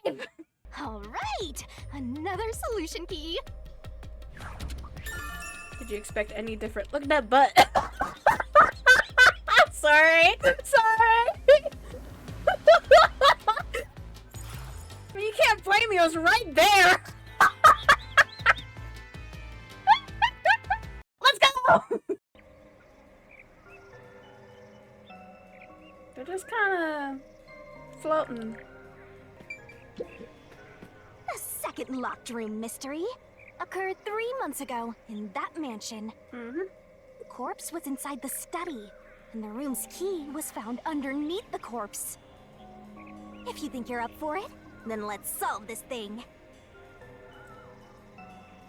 escape! Alright! Another solution key! Did you expect any different? Look at that butt! Sorry! Sorry! You can't blame me, I was right there! Let's go! They're just kinda floating. The second locked room mystery occurred 3 months ago in that mansion. The corpse was inside the study, and the room's key was found underneath the corpse. If you think you're up for it, then let's solve this thing.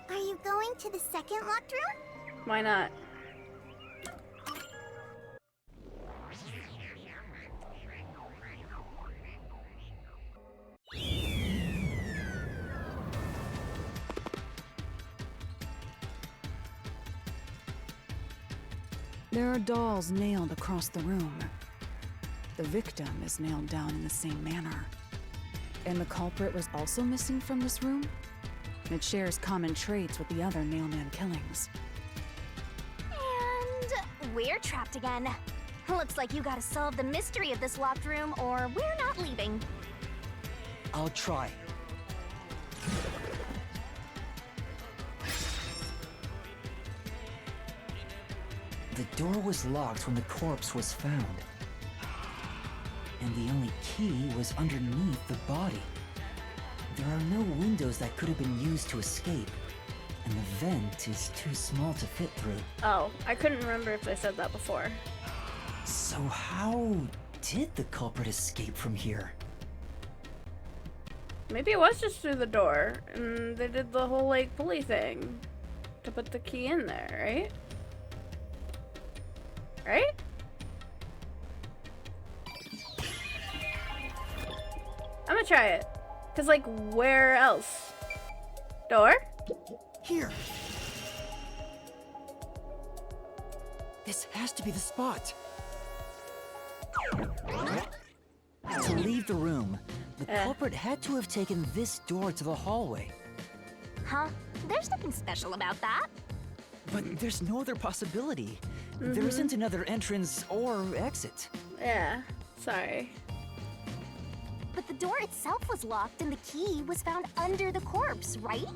Are you going to the second locked room? Why not? There are dolls nailed across the room. The victim is nailed down in the same manner. And the culprit was also missing from this room? It shares common traits with the other Nailman killings. And we're trapped again. Looks like you gotta solve the mystery of this locked room, or we're not leaving. I'll try. The door was locked when the corpse was found. And the only key was underneath the body. There are no windows that could have been used to escape. And the vent is too small to fit through. Oh, I couldn't remember if I said that before. So how did the culprit escape from here? Maybe it was just through the door, and they did the whole, like, pulley thing to put the key in there, right? Right? I'm gonna try it. Cause, like, where else? Door? Here! This has to be the spot! To leave the room, the culprit had to have taken this door to the hallway. Huh? There's nothing special about that. But there's no other possibility. There isn't another entrance or exit. Yeah, sorry. But the door itself was locked and the key was found under the corpse, right?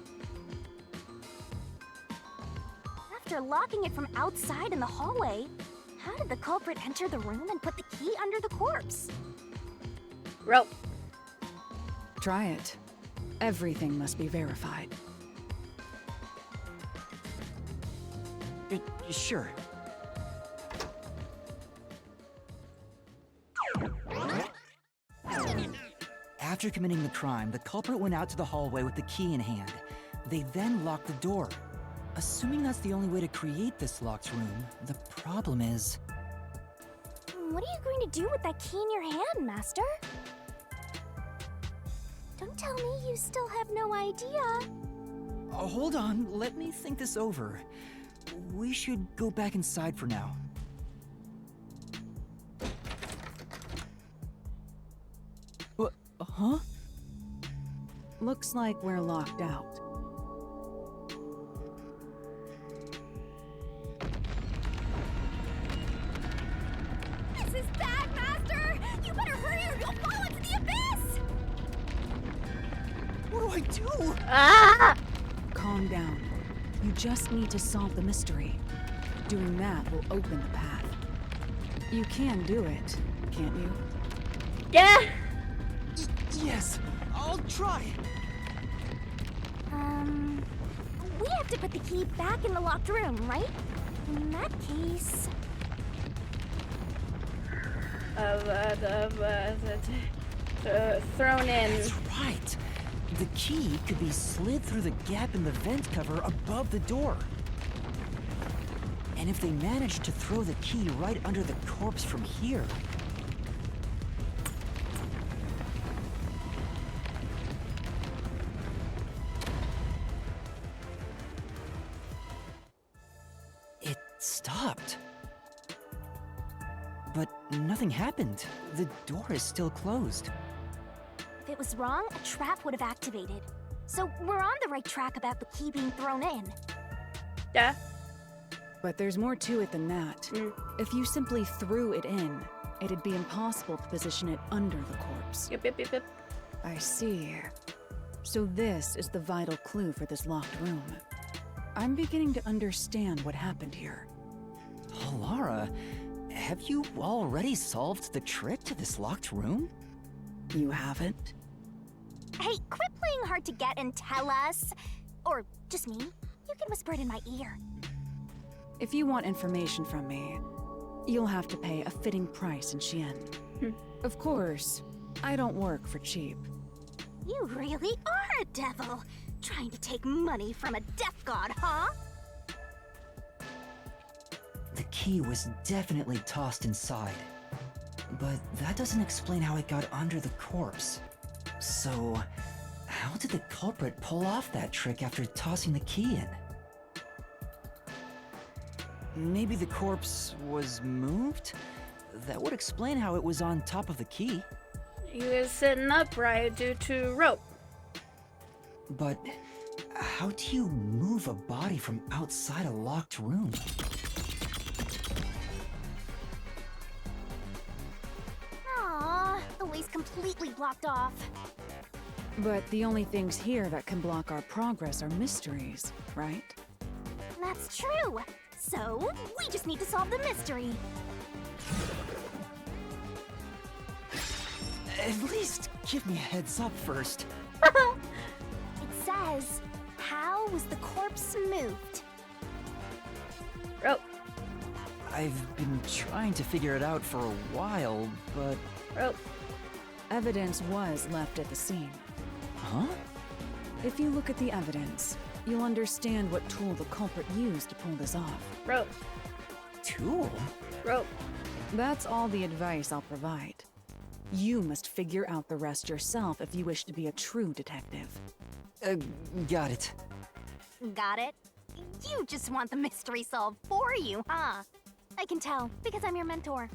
After locking it from outside in the hallway, how did the culprit enter the room and put the key under the corpse? Rope. Try it. Everything must be verified. Sure. After committing the crime, the culprit went out to the hallway with the key in hand. They then locked the door. Assuming that's the only way to create this locked room, the problem is... What are you going to do with that key in your hand, Master? Don't tell me you still have no idea. Hold on, let me think this over. We should go back inside for now. Huh? Looks like we're locked out. This is bad, Master! You better hurry or you'll fall into the abyss! What do I do? Ah! Calm down. You just need to solve the mystery. Doing that will open the path. You can do it, can't you? Yeah! Yes, I'll try. We have to put the key back in the locked room, right? In that case... Thrown in. That's right. The key could be slid through the gap in the vent cover above the door. And if they managed to throw the key right under the corpse from here... It stopped. But nothing happened. The door is still closed. it was wrong, a trap would have activated. So we're on the right track about the key being thrown in. Yeah. But there's more to it than that. If you simply threw it in, it'd be impossible to position it under the corpse. Yep. I see. So this is the vital clue for this locked room. I'm beginning to understand what happened here. Oh, Lara, have you already solved the trick to this locked room? You haven't? Hey, quit playing hard to get and tell us. Or just me. You can whisper it in my ear. If you want information from me, you'll have to pay a fitting price in Ashxen. Of course, I don't work for cheap. You really are a devil. Trying to take money from a death god, huh? The key was definitely tossed inside. But that doesn't explain how it got under the corpse. So, how did the culprit pull off that trick after tossing the key in? Maybe the corpse was moved? That would explain how it was on top of the key. He was sitting upright due to rope. But how do you move a body from outside a locked room? Aww, the way's completely blocked off. But the only things here that can block our progress are mysteries, right? That's true. So, we just need to solve the mystery. At least give me a heads up first. It says, how was the corpse moved? Rope. I've been trying to figure it out for a while, but... Rope. Evidence was left at the scene. Huh? If you look at the evidence, you'll understand what tool the culprit used to pull this off. Rope. Tool? Rope. That's all the advice I'll provide. You must figure out the rest yourself if you wish to be a true detective. Got it. Got it? You just want the mystery solved for you, huh? I can tell, because I'm your mentor.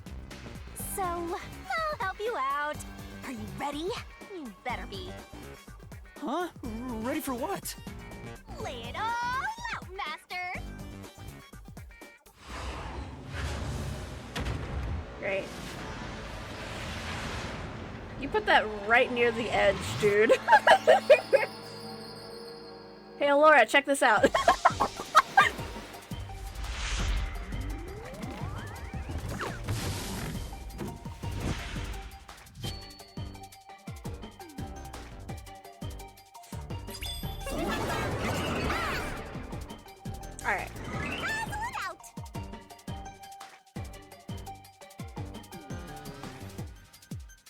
So, I'll help you out. Are you ready? You better be. Huh? Ready for what? Lay it all out, Master! Great. You put that right near the edge, dude. Hey, Laura, check this out. Alright.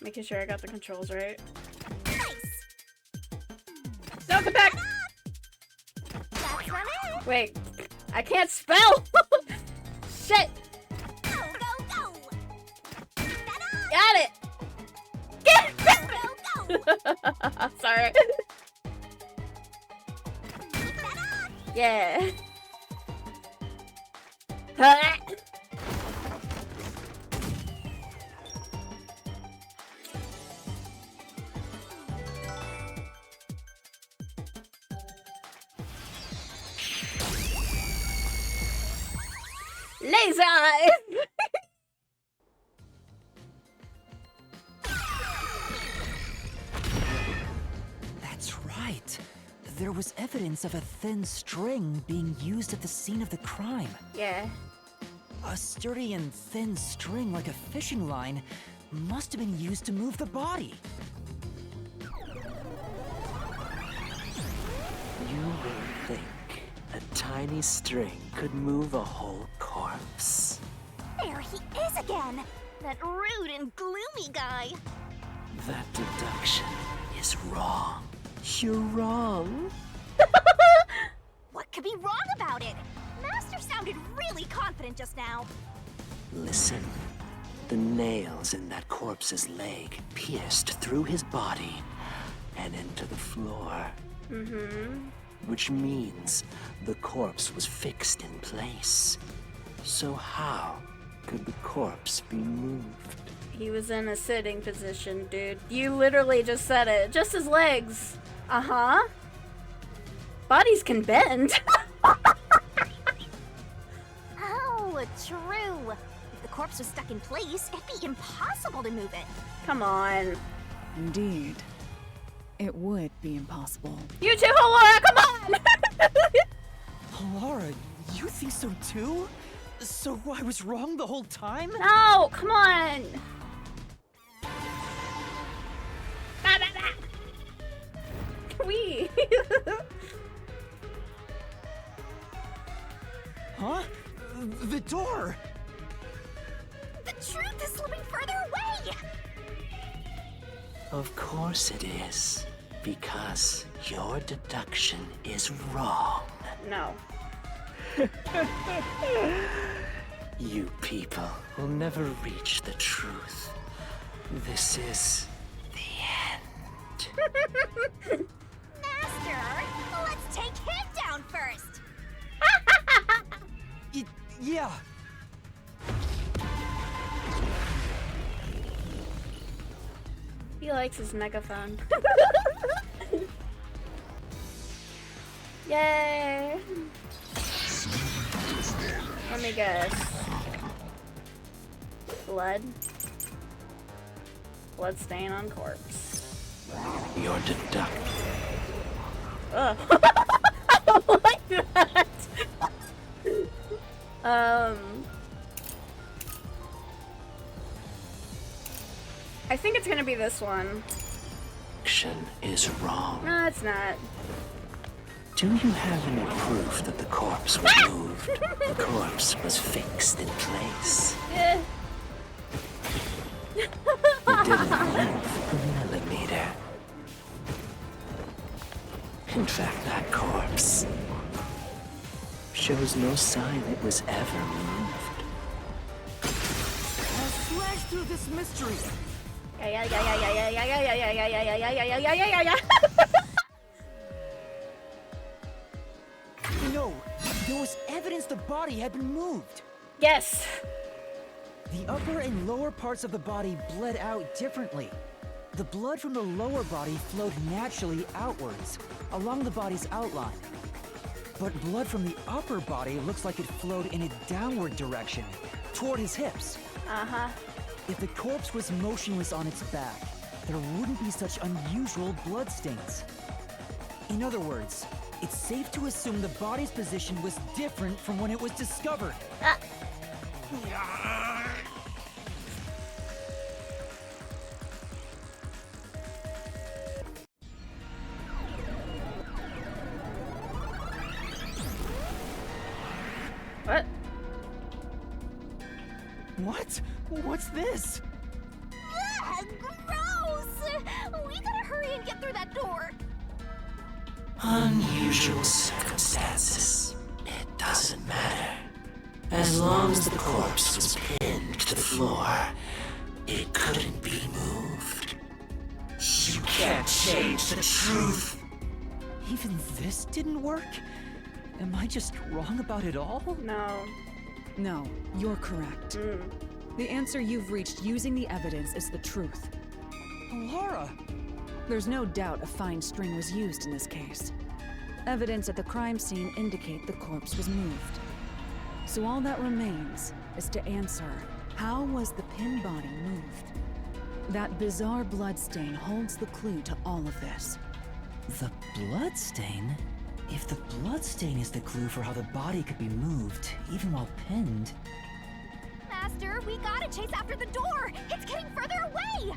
Making sure I got the controls right. Nice! No, come back! That's not it! Wait, I can't spell! Shit! Go, go, go! Got it! Get it! Go, go, go! Sorry. Yeah. Laser eyes! That's right. There was evidence of a thin string being used at the scene of the crime. Yeah. A sturdy and thin string like a fishing line must have been used to move the body. You will think a tiny string could move a whole corpse. There he is again! That rude and gloomy guy! That deduction is wrong. You're wrong. What could be wrong about it? Master sounded really confident just now. Listen. The nails in that corpse's leg pierced through his body and into the floor. Which means the corpse was fixed in place. So how could the corpse be moved? He was in a sitting position, dude. You literally just said it. Just his legs. Uh-huh. Bodies can bend. Oh, true. If the corpse was stuck in place, it'd be impossible to move it. Come on. Indeed. It would be impossible. You too, Laura, come on! Laura, you think so too? So I was wrong the whole time? No, come on. We. Huh? The door! The truth is slipping further away! Of course it is. Because your deduction is wrong. No. You people will never reach the truth. This is the end. Master, let's take him down first! Yeah. He likes his megaphone. Yay! Let me guess. Blood? Blood stain on corpse. Your deduction. Ugh. I don't like that! I think it's gonna be this one. Action is wrong. No, it's not. Do you have any proof that the corpse was moved? The corpse was fixed in place. Eh. It didn't move a millimeter. In fact, that corpse shows no sign it was ever moved. I'll slash through this mystery. Yeah. No, there was evidence the body had been moved. Yes. The upper and lower parts of the body bled out differently. The blood from the lower body flowed naturally outwards, along the body's outline. But blood from the upper body looks like it flowed in a downward direction, toward his hips. Uh-huh. If the corpse was motionless on its back, there wouldn't be such unusual bloodstains. In other words, it's safe to assume the body's position was different from when it was discovered. What? What? What's this? Ugh, gross! We gotta hurry and get through that door. Unusual circumstances. It doesn't matter. As long as the corpse was pinned to the floor, it couldn't be moved. You can't change the truth. Even this didn't work? Am I just wrong about it all? No. No, you're correct. The answer you've reached using the evidence is the truth. Laura! There's no doubt a fine string was used in this case. Evidence at the crime scene indicate the corpse was moved. So all that remains is to answer, how was the pinned body moved? That bizarre bloodstain holds the clue to all of this. The bloodstain? If the bloodstain is the clue for how the body could be moved, even while pinned... Master, we gotta chase after the door! It's getting further away!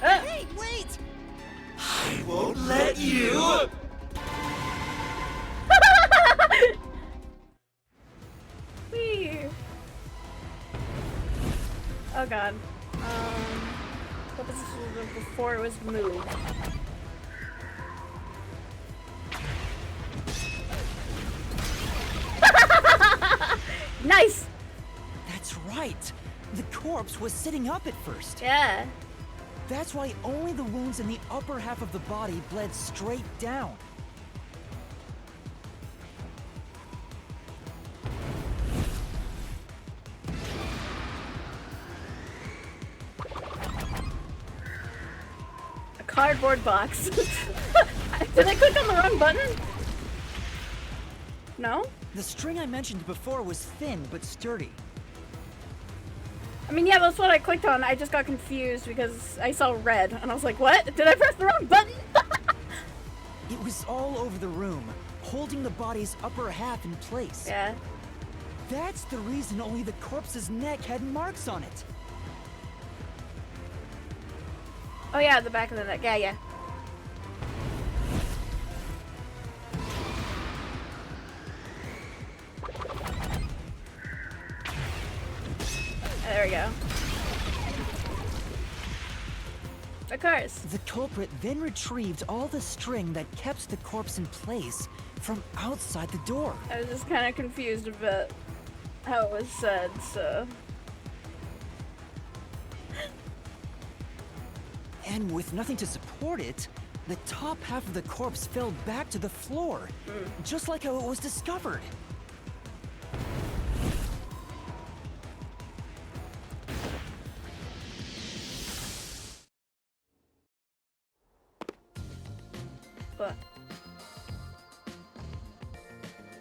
Hey, wait! I won't let you! Whee. Oh god. What was this before it was moved? Nice! That's right! The corpse was sitting up at first. Yeah. That's why only the wounds in the upper half of the body bled straight down. cardboard box. Did I click on the wrong button? No? The string I mentioned before was thin but sturdy. I mean, yeah, that's what I clicked on. I just got confused because I saw red, and I was like, what? Did I press the wrong button? It was all over the room, holding the body's upper half in place. Yeah. That's the reason only the corpse's neck had marks on it. Oh yeah, the back of the neck. Yeah, yeah. There we go. Of course. The culprit then retrieved all the string that kept the corpse in place from outside the door. I was just kind of confused about how it was said, so... And with nothing to support it, the top half of the corpse fell back to the floor, just like how it was discovered. But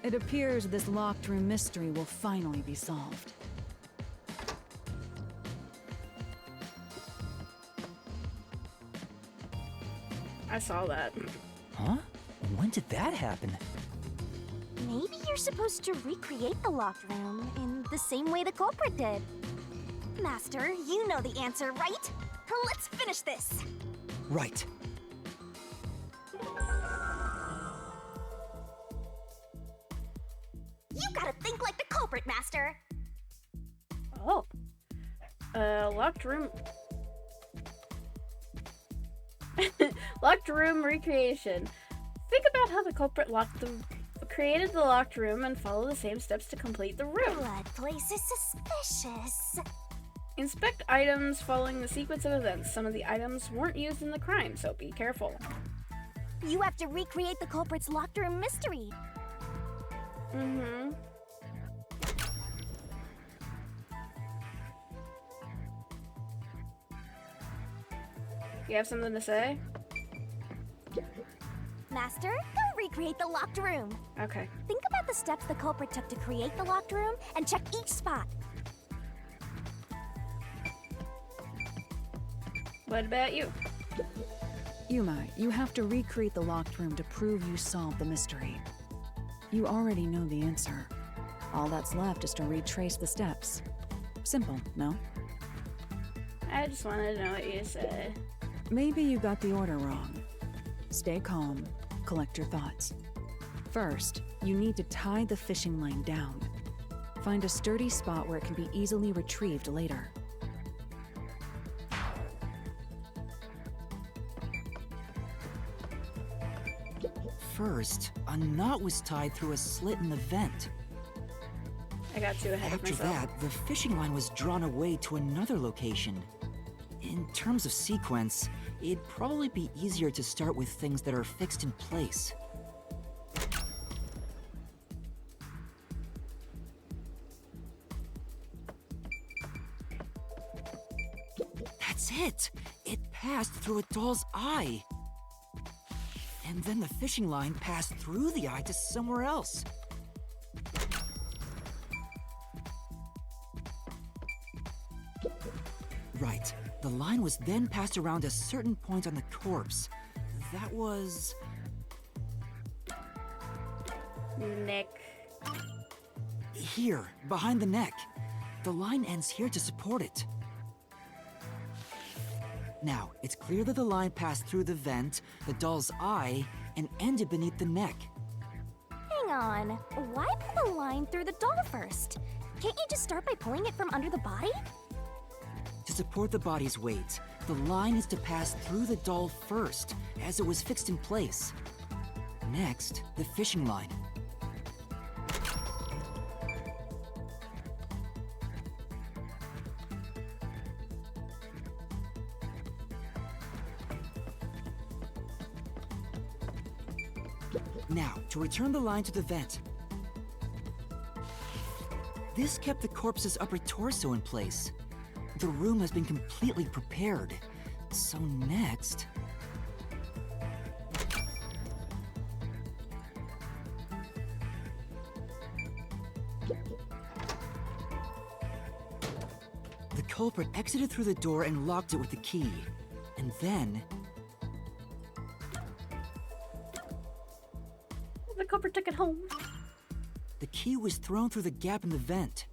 It appears this locked room mystery will finally be solved. I saw that. Huh? When did that happen? Maybe you're supposed to recreate the locked room in the same way the culprit did. Master, you know the answer, right? Let's finish this. Right. You gotta think like the culprit, Master. Oh. Locked room... Locked room recreation. Think about how the culprit created the locked room and follow the same steps to complete the room. Blood place is suspicious. Inspect items following the sequence of events. Some of the items weren't used in the crime, so be careful. You have to recreate the culprit's locked room mystery. Mm-hmm. You have something to say? Master, go recreate the locked room. Okay. Think about the steps the culprit took to create the locked room and check each spot. What about you? Yuma, you have to recreate the locked room to prove you solved the mystery. You already know the answer. All that's left is to retrace the steps. Simple, no? I just wanted to know what you said. Maybe you got the order wrong. Stay calm, collect your thoughts. First, you need to tie the fishing line down. Find a sturdy spot where it can be easily retrieved later. First, a knot was tied through a slit in the vent. I got too ahead of After myself. that, the fishing line was drawn away to another location. In terms of sequence, it'd probably be easier to start with things that are fixed in place. That's it! It passed through a doll's eye! And then the fishing line passed through the eye to somewhere else. Right. The line was then passed around a certain point on the corpse. That was... Nick. here, behind the neck. The line ends here to support it. Now, it's clear that the line passed through the vent, the doll's eye, and ended beneath the neck. Hang on. Why pull the line through the doll first? Can't you just start by pulling it from under the body? To support the body's weight, the line is to pass through the doll first, as it was fixed in place. Next, the fishing line. Now, to return the line to the vent. This kept the corpse's upper torso in place. The room has been completely prepared. So next... culprit exited through the door and locked it with the key. And then... The culprit took it home. the key was thrown through the gap in the vent.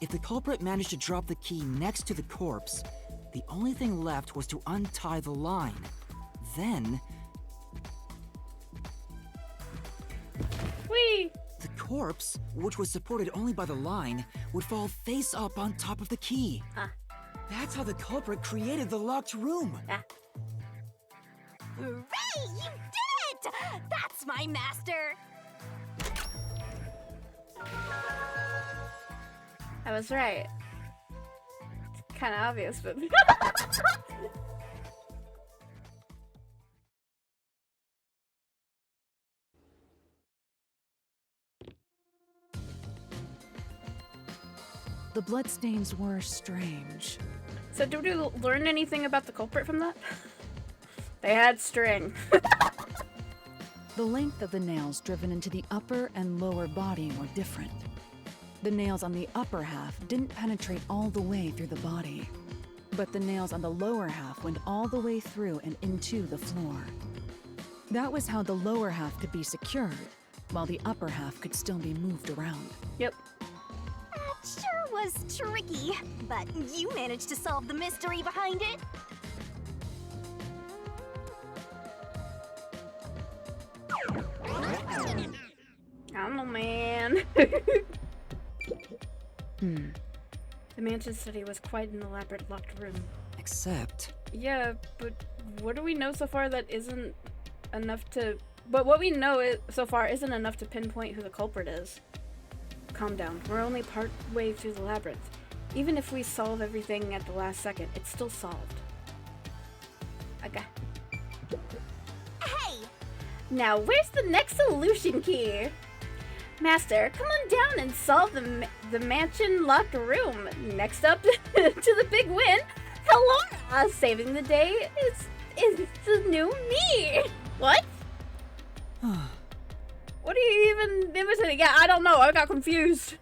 If the culprit managed to drop the key next to the corpse, the only thing left was to untie the line. Then... Whee! the corpse, which was supported only by the line, would fall face up on top of the key. That's how the culprit created the locked room. Hooray! You did it! That's my master! I was right. It's kind of obvious, but... The bloodstains were strange. So did we learn anything about the culprit from that? They had string. The length of the nails driven into the upper and lower body were different. The nails on the upper half didn't penetrate all the way through the body, but the nails on the lower half went all the way through and into the floor. That was how the lower half could be secured, while the upper half could still be moved around. Yep. That sure was tricky, but you managed to solve the mystery behind it. I don't know, man. The mansion study was quite an elaborate locked room. Except... Yeah, but what do we know so far that isn't enough to... But what we know so far isn't enough to pinpoint who the culprit is. Calm down. We're only part way through the labyrinth. Even if we solve everything at the last second, it's still solved. Okay. Hey! Now, where's the next solution key? Master, come on down and solve the mansion locked room. Next up to the big win, hello! Saving the day is the new me. What? What are you even imitating? Yeah, I don't know. I got confused.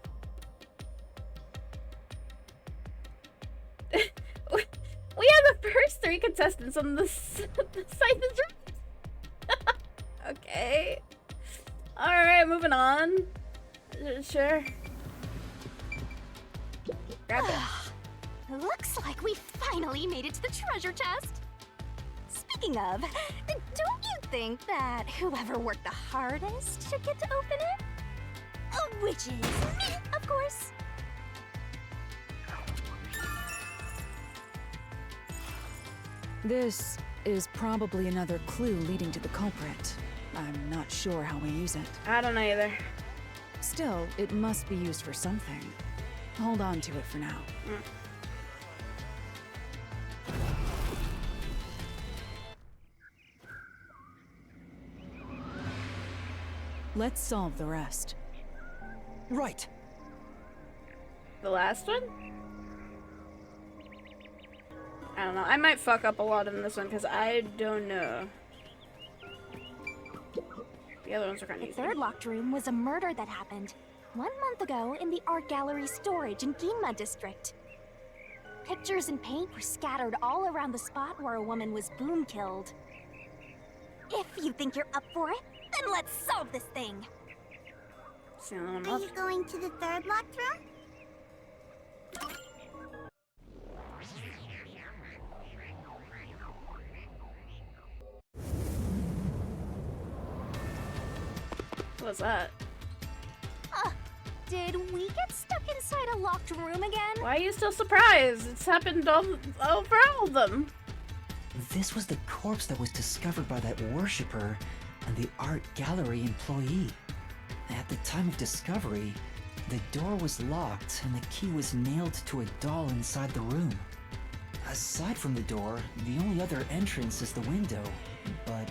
We are the first 3 contestants on the site that's right. Okay. Alright, moving on. Sure. Grab it. Looks like we finally made it to the treasure chest. Speaking of, don't you think that whoever worked the hardest should get to open it? Which is me, of course. This is probably another clue leading to the culprit. I'm not sure how we use it. I don't know either. Still, it must be used for something. Hold on to it for now. Let's solve the rest. Right! The last one? I don't know. I might fuck up a lot in this one because I don't know. The other ones are kind of The easy. third locked room was a murder that happened 1 month ago in the art gallery storage in Ginma district. Pictures and paint were scattered all around the spot where a woman was boom killed. If you think you're up for it, then let's solve this thing. It's the only one Are you left. going to the third locked room? What's that? Did we get stuck inside a locked room again? Why are you still surprised? It's happened all for all of them. This was the corpse that was discovered by that worshipper and the art gallery employee. At the time of discovery, the door was locked and the key was nailed to a doll inside the room. Aside from the door, the only other entrance is the window, but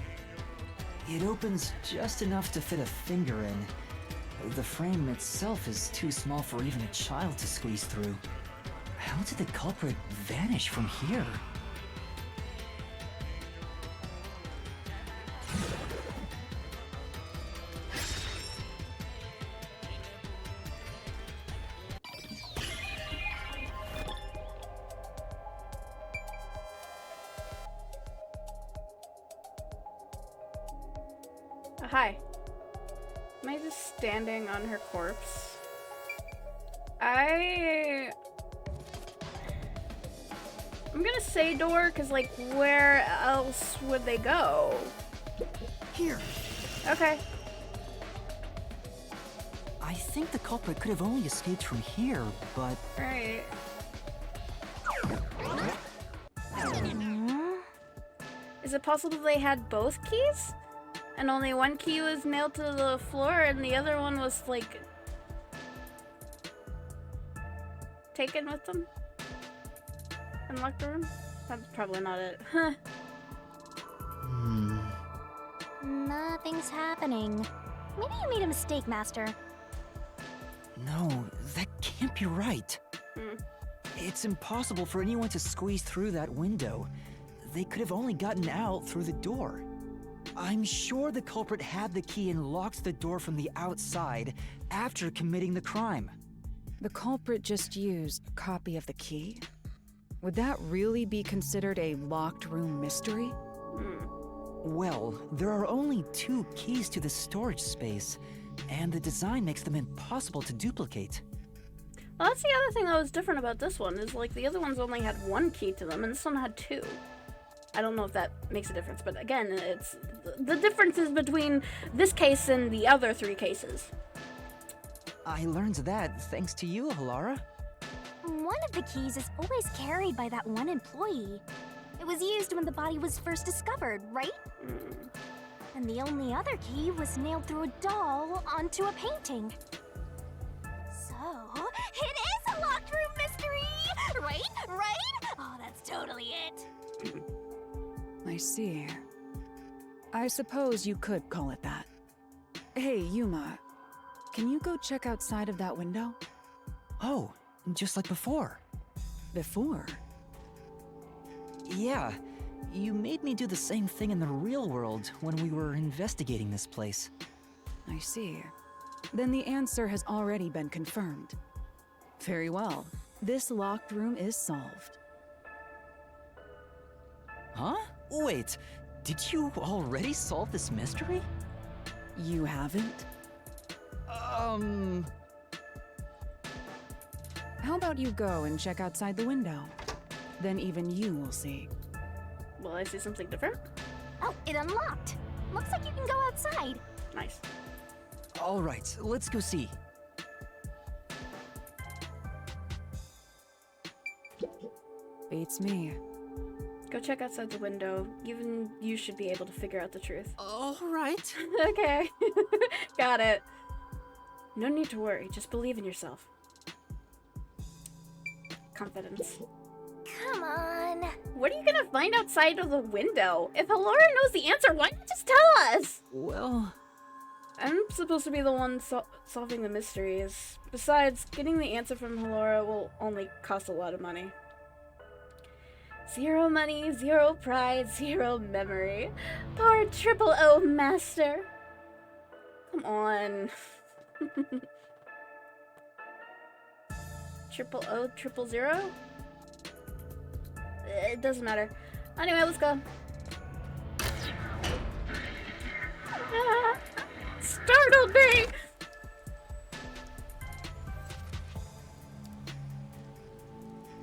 it opens just enough to fit a finger in. The frame itself is too small for even a child to squeeze through. How did the culprit vanish from here? Hi. Am I just standing on her corpse? I'm gonna say door, because, like, where else would they go? Here. Okay. I think the culprit could have only escaped from here, but... Right. Is it possible they had both keys? And only one key was nailed to the floor and the other one was, like, taken with them? And locked the room? That's probably not it. Huh. Nothing's happening. Maybe you made a mistake, Master. No, that can't be right. Hmm. It's impossible for anyone to squeeze through that window. They could have only gotten out through the door. I'm sure the culprit had the key and locked the door from the outside after committing the crime. The culprit just used a copy of the key? Would that really be considered a locked room mystery? Well, there are only 2 keys to the storage space, and the design makes them impossible to duplicate. Well, that's the other thing that was different about this one, is, like, the other ones only had 1 key to them and this one had 2. I don't know if that makes a difference, but again, it's the differences between this case and the other 3 cases. I learned that thanks to you, Halara. One of the keys is always carried by that one employee. It was used when the body was first discovered, right? And the only other key was nailed through a doll onto a painting. So, it is a locked room mystery! Right? Right? Oh, that's totally it. I see. I suppose you could call it that. Hey, Yuma. Can you go check outside of that window? Oh, just like before. Before? Yeah, you made me do the same thing in the real world when we were investigating this place. I see. Then the answer has already been confirmed. Very well. This locked room is solved. Huh? Wait, did you already solve this mystery? You haven't? How about you go and check outside the window? Then even you will see. Will I see something different? Oh, it unlocked. Looks like you can go outside. Nice. All right, let's go see. Beats me. Go check outside the window. Even you should be able to figure out the truth. All right. Okay. Got it. No need to worry. Just believe in yourself. Confidence. Come on. What are you gonna find outside of the window? If Halara knows the answer, why not just tell us? Well... I'm supposed to be the one solving the mysteries. Besides, getting the answer from Halara will only cost a lot of money. 0 money, 0 pride, 0 memory. Poor triple O master. Come on. Triple O, 000? It doesn't matter. Anyway, let's go. Startled me!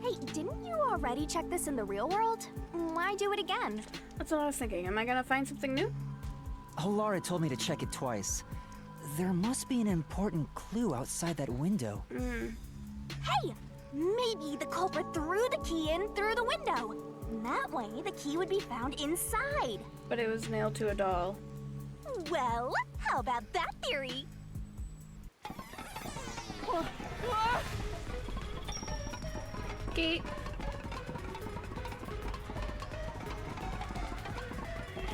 Hey, didn't you already check this in the real world? Why do it again? That's what I was thinking. Am I gonna find something new? Halara told me to check it twice. There must be an important clue outside that window. Hey! Maybe the culprit threw the key in through the window. That way, the key would be found inside. But it was nailed to a doll. Well, how about that theory? Gate.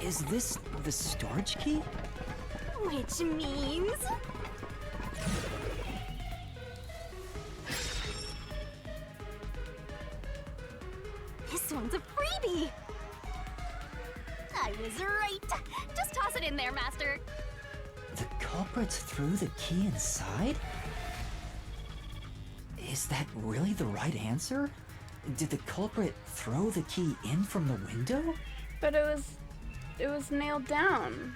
Is this the storage key? Which means... this one's a freebie! I was right! Just toss it in there, Master! The culprit threw the key inside? Is that really the right answer? Did the culprit throw the key in from the window? But it was nailed down.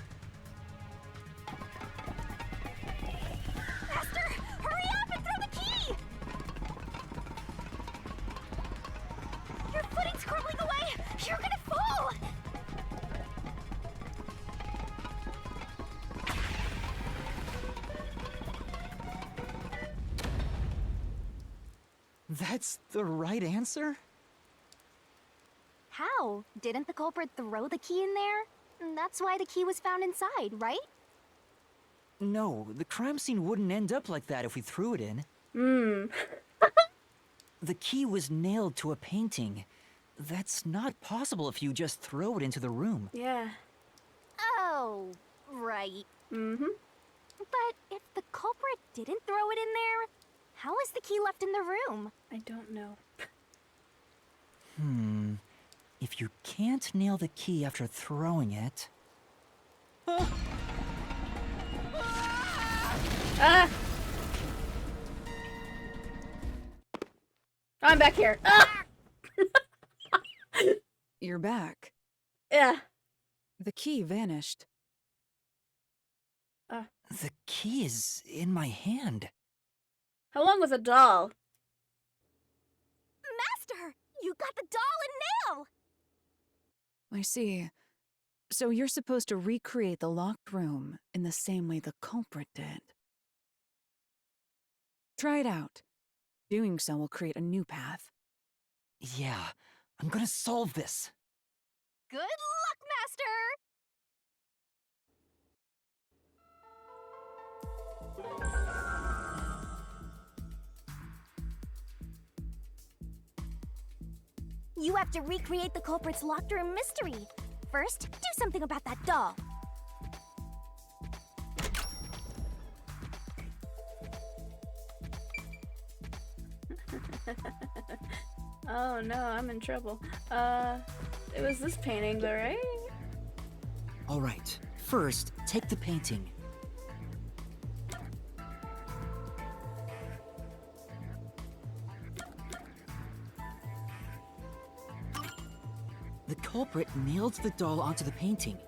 That's the right answer? How? Didn't the culprit throw the key in there? That's why the key was found inside, right? No, the crime scene wouldn't end up like that if we threw it in. Hmm. The key was nailed to a painting. That's not possible if you just throw it into the room. Yeah. Oh, right. Mm-hmm. But if the culprit didn't throw it in there, how is the key left in the room? I don't know. If you can't nail the key after throwing it... Ah! I'm back here. Ah! You're back. Yeah. The key vanished. The key is in my hand. How long was a doll? Master, you got the doll and nail! I see. So you're supposed to recreate the locked room in the same way the culprit did. Try it out. Doing so will create a new path. Yeah, I'm gonna solve this. Good luck, Master! You have to recreate the culprit's locked room mystery. First, do something about that doll. Oh no, I'm in trouble. It was this painting though, right? Alright, first, take the painting. The culprit nailed the doll onto the painting.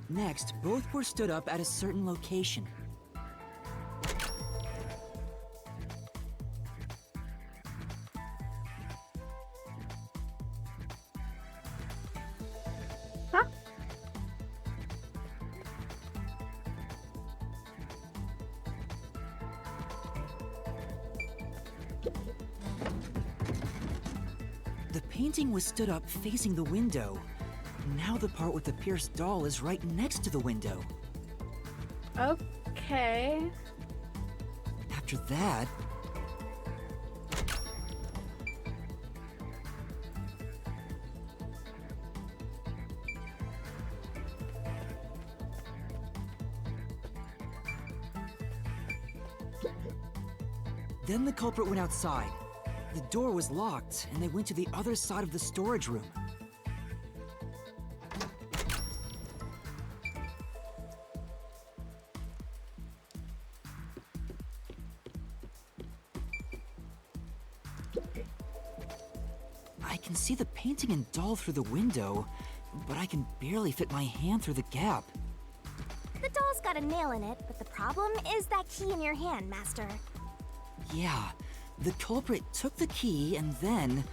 Next, both were stood up at a certain location. Huh? The painting was stood up facing the window. Now the part with the pierced doll is right next to the window. Okay. After that... Then the culprit went outside. The door was locked, and they went to the other side of the storage room. I can see the painting and doll through the window, but I can barely fit my hand through the gap. The doll's got a nail in it, but the problem is that key in your hand, Master. Yeah, the culprit took the key and then...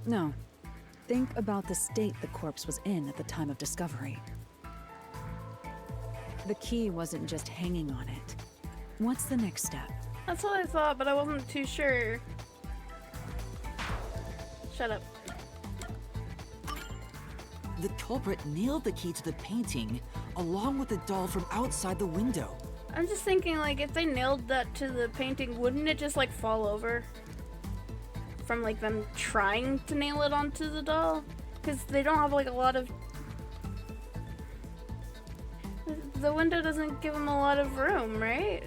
No. Think about the state the corpse was in at the time of discovery. The key wasn't just hanging on it. What's the next step? That's what I thought, but I wasn't too sure. Shut up. The culprit nailed the key to the painting, along with the doll from outside the window. I'm just thinking, like, if they nailed that to the painting, wouldn't it just, like, fall over? From, like, them trying to nail it onto the doll? Because they don't have, like, a lot of... The window doesn't give them a lot of room, right?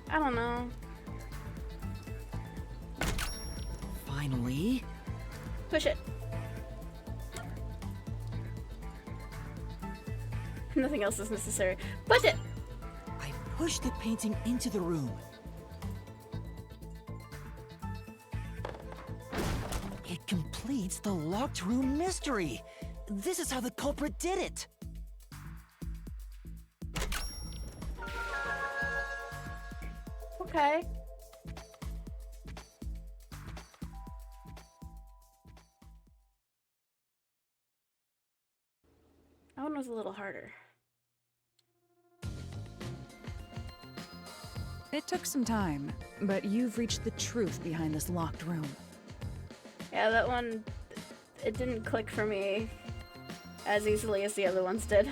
I don't know. Finally... Push it. Nothing else is necessary. Push it! I pushed the painting into the room. It completes the locked room mystery. This is how the culprit did it. Okay. That one was a little harder. It took some time, but you've reached the truth behind this locked room. Yeah, that one, it didn't click for me as easily as the other ones did.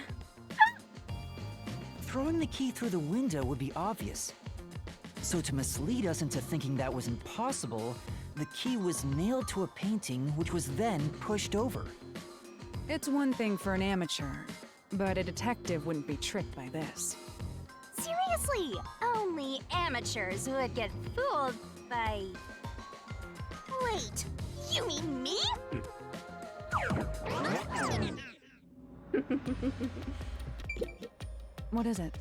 Throwing the key through the window would be obvious. So to mislead us into thinking that was impossible, the key was nailed to a painting which was then pushed over. It's one thing for an amateur, but a detective wouldn't be tricked by this. Seriously, only amateurs would get fooled by... Wait, you mean me? What is it?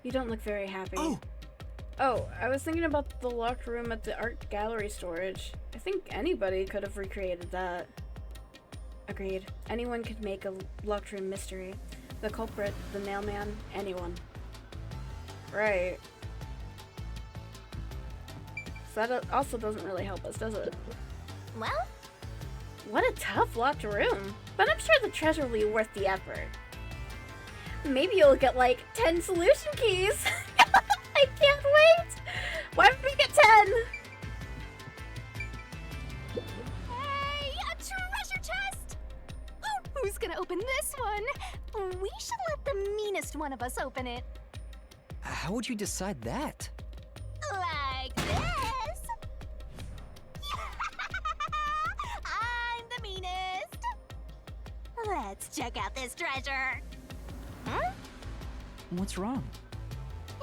You don't look very happy. Oh! Oh, I was thinking about the locked room at the art gallery storage. I think anybody could have recreated that. Agreed. Anyone could make a locked room mystery. The culprit, the mailman, anyone. Right. So that also doesn't really help us, does it? Well, What a tough locked room. But I'm sure the treasure will be worth the effort. Maybe you'll get like 10 solution keys. I can't wait. Why did we get 10? hey, a treasure chest! Oh, who's gonna open this one? We should let the meanest one of us open it. How would you decide that? Like this. I'm the meanest. Let's check out this treasure. Huh? What's wrong?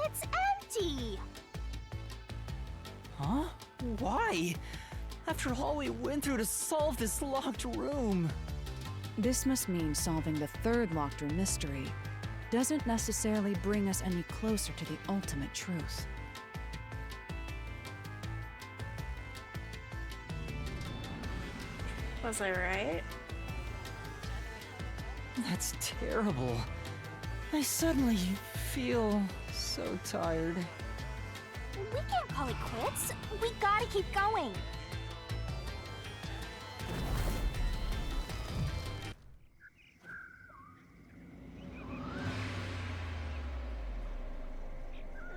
It's empty. Huh? Why? After all we went through to solve this locked room. This must mean solving the third locked room mystery doesn't necessarily bring us any closer to the ultimate truth. Was I right? That's terrible. I suddenly feel so tired. We can't call it quits. We gotta keep going.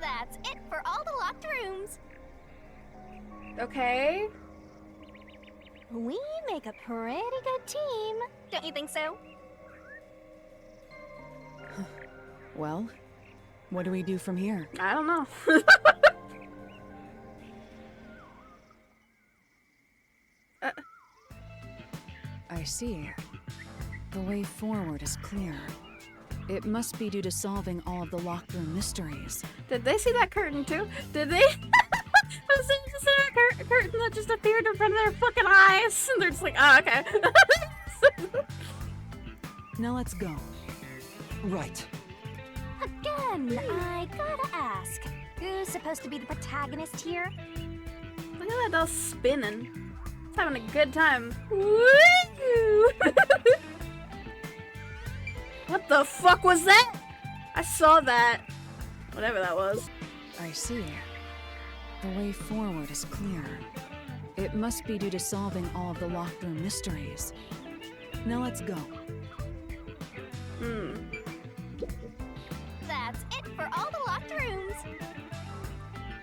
That's it for all the locked rooms. Okay. We make a pretty good team. Don't you think so? Well, what do we do from here? I don't know. I see. The way forward is clear. It must be due to solving all of the locked room mysteries. Did they see that curtain too? Did they? Was it just a curtain that just appeared in front of their fucking eyes? And they're just like, oh, okay. Now let's go. Right. Again, I gotta ask. Who's supposed to be the protagonist here? Look at that doll spinning. It's having a good time. Woo! What the fuck was that? I saw that. Whatever that was. I see. The way forward is clear. It must be due to solving all of the locked room mysteries. Now let's go. That's it for all the locked rooms.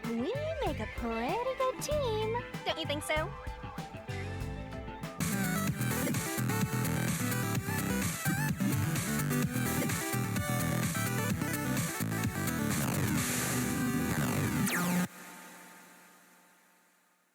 We make a pretty good team. Don't you think so?